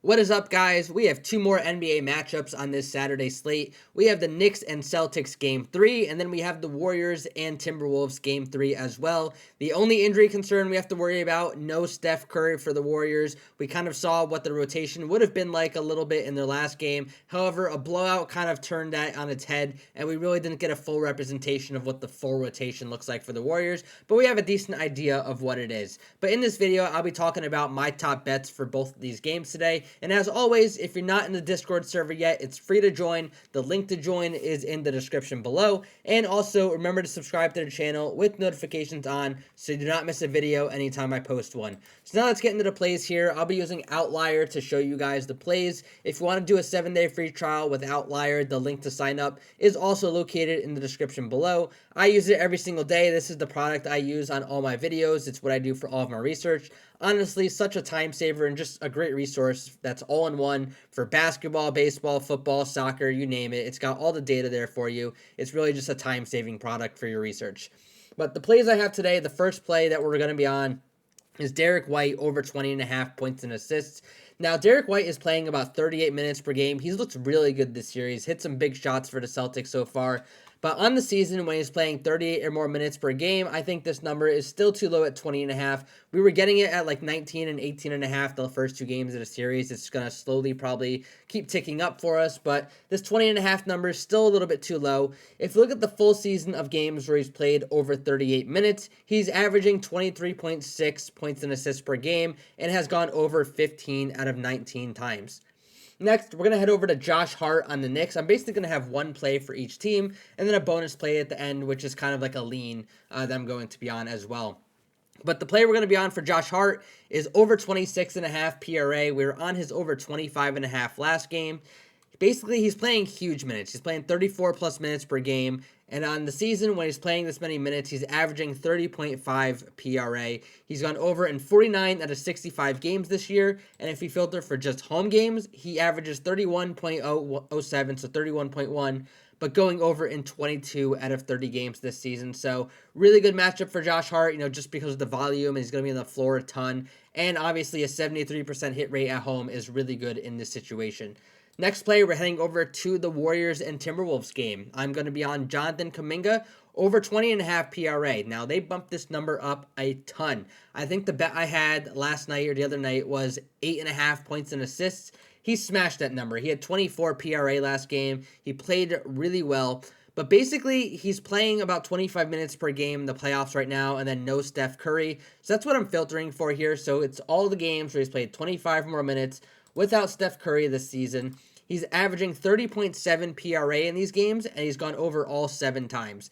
What is up, guys? We have two more NBA matchups on this Saturday slate. We have the Knicks and Celtics Game 3, and then we have the Warriors and Timberwolves Game 3 as well. The only injury concern we have to worry about, no Steph Curry for the Warriors. We kind of saw what the rotation would have been like a little bit in their last game. However, a blowout kind of turned that on its head, and we really didn't get a full representation of what the full rotation looks like for the Warriors, but we have a decent idea of what it is. But in this video, I'll be talking about my top bets for both of these games today. And as always, if you're not in the Discord server yet, it's free to join. The link to join is in the description below. And also, remember to subscribe to the channel with notifications on so you do not miss a video anytime I post one. So now let's get into the plays here. I'll be using Outlier to show you guys the plays. If you want to do a 7-day free trial with Outlier, the link to sign up is also located in the description below. I use it every single day. This is the product I use on all my videos. It's what I do for all of my research. Honestly, such a time saver and just a great resource that's all in one for basketball, baseball, football, soccer, you name it. It's got all the data there for you. It's really just a time-saving product for your research. But the plays I have today, the first play that we're going to be on is Derek White over 20.5 points and assists. Now, Derek White is playing about 38 minutes per game. He's looked really good this year. He's hit some big shots for the Celtics so far. But on the season, when he's playing 38 or more minutes per game, I think this number is still too low at 20.5. We were getting it at like 19 and 18.5 the first two games of the series. It's going to slowly probably keep ticking up for us, but this 20.5 number is still a little bit too low. If you look at the full season of games where he's played over 38 minutes, he's averaging 23.6 points and assists per game and has gone over 15 out of 19 times. Next, we're going to head over to Josh Hart on the Knicks. I'm basically going to have one play for each team and then a bonus play at the end, which is kind of like a lean that I'm going to be on as well. But the play we're going to be on for Josh Hart is over 26.5 PRA. We were on his over 25.5 last game. Basically, he's playing huge minutes. He's playing 34 plus minutes per game. And on the season, when he's playing this many minutes, he's averaging 30.5 PRA. He's gone over in 49 out of 65 games this year. And if we filter for just home games, he averages 31.007, so 31.1, but going over in 22 out of 30 games this season. So really good matchup for Josh Hart, just because of the volume, and he's going to be on the floor a ton. And obviously a 73% hit rate at home is really good in this situation. Next play, we're heading over to the Warriors and Timberwolves game. I'm going to be on Jonathan Kuminga over 20.5 PRA. Now, they bumped this number up a ton. I think the bet I had last night or the other night was 8.5 points and assists. He smashed that number. He had 24 PRA last game. He played really well. But basically, he's playing about 25 minutes per game in the playoffs right now, and then no Steph Curry. So that's what I'm filtering for here. So it's all the games where he's played 25 more minutes without Steph Curry this season. He's averaging 30.7 PRA in these games, and he's gone over all 7 times.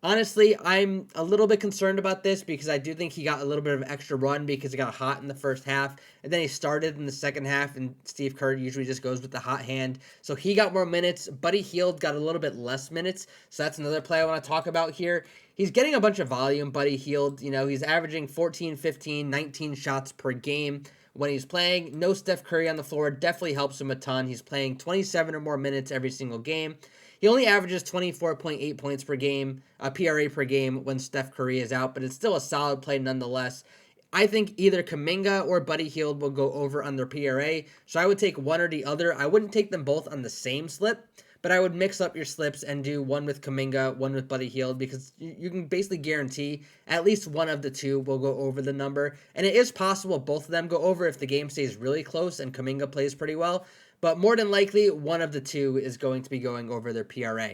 Honestly, I'm a little bit concerned about this because I do think he got a little bit of extra run because he got hot in the first half, and then he started in the second half, and Steve Kerr usually just goes with the hot hand. So he got more minutes. Buddy Hield got a little bit less minutes, so that's another play I want to talk about here. He's getting a bunch of volume, Buddy Hield. He's averaging 14, 15, 19 shots per game when he's playing. No Steph Curry on the floor definitely helps him a ton. He's playing 27 or more minutes every single game. He only averages 24.8 points per game, PRA per game when Steph Curry is out, but it's still a solid play nonetheless. I think either Kuminga or Buddy Hield will go over on their PRA, so I would take one or the other. I wouldn't take them both on the same slip, but I would mix up your slips and do one with Kuminga, one with Buddy Hield, because you can basically guarantee at least one of the two will go over the number. And it is possible both of them go over if the game stays really close and Kuminga plays pretty well. But more than likely, one of the two is going to be going over their PRA.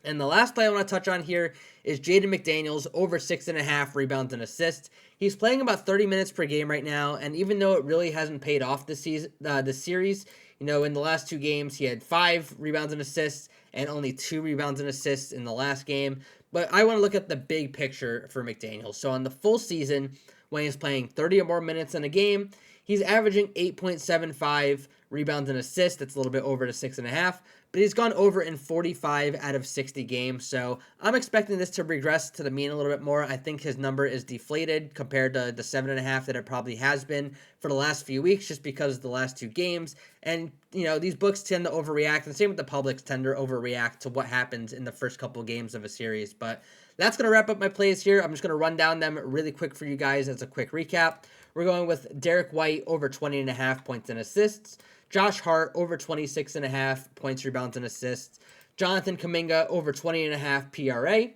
And the last play I want to touch on here is Jaden McDaniels over 6.5 rebounds and assists. He's playing about 30 minutes per game right now, and even though it really hasn't paid off this season, this series, in the last 2 games, he had 5 rebounds and assists and only 2 rebounds and assists in the last game. But I want to look at the big picture for McDaniels. So on the full season, when he's playing 30 or more minutes in a game, he's averaging 8.75 rebounds and assists. That's a little bit over to 6.5. But he's gone over in 45 out of 60 games. So I'm expecting this to regress to the mean a little bit more. I think his number is deflated compared to the 7.5 that it probably has been for the last few weeks just because of the last 2 games. And, these books tend to overreact. And same with the publics tend to overreact to what happens in the first couple games of a series. But that's going to wrap up my plays here. I'm just going to run down them really quick for you guys as a quick recap. we're going with Derek White over 20.5 points and assists, Josh Hart over 26.5 points, rebounds, and assists, Jonathan Kuminga over 20.5 PRA,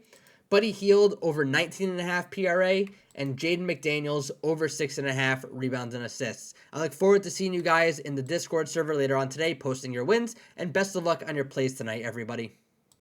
Buddy Hield over 19.5 PRA, and Jaden McDaniels over 6.5 rebounds and assists. I look forward to seeing you guys in the Discord server later on today, posting your wins, and best of luck on your plays tonight, everybody.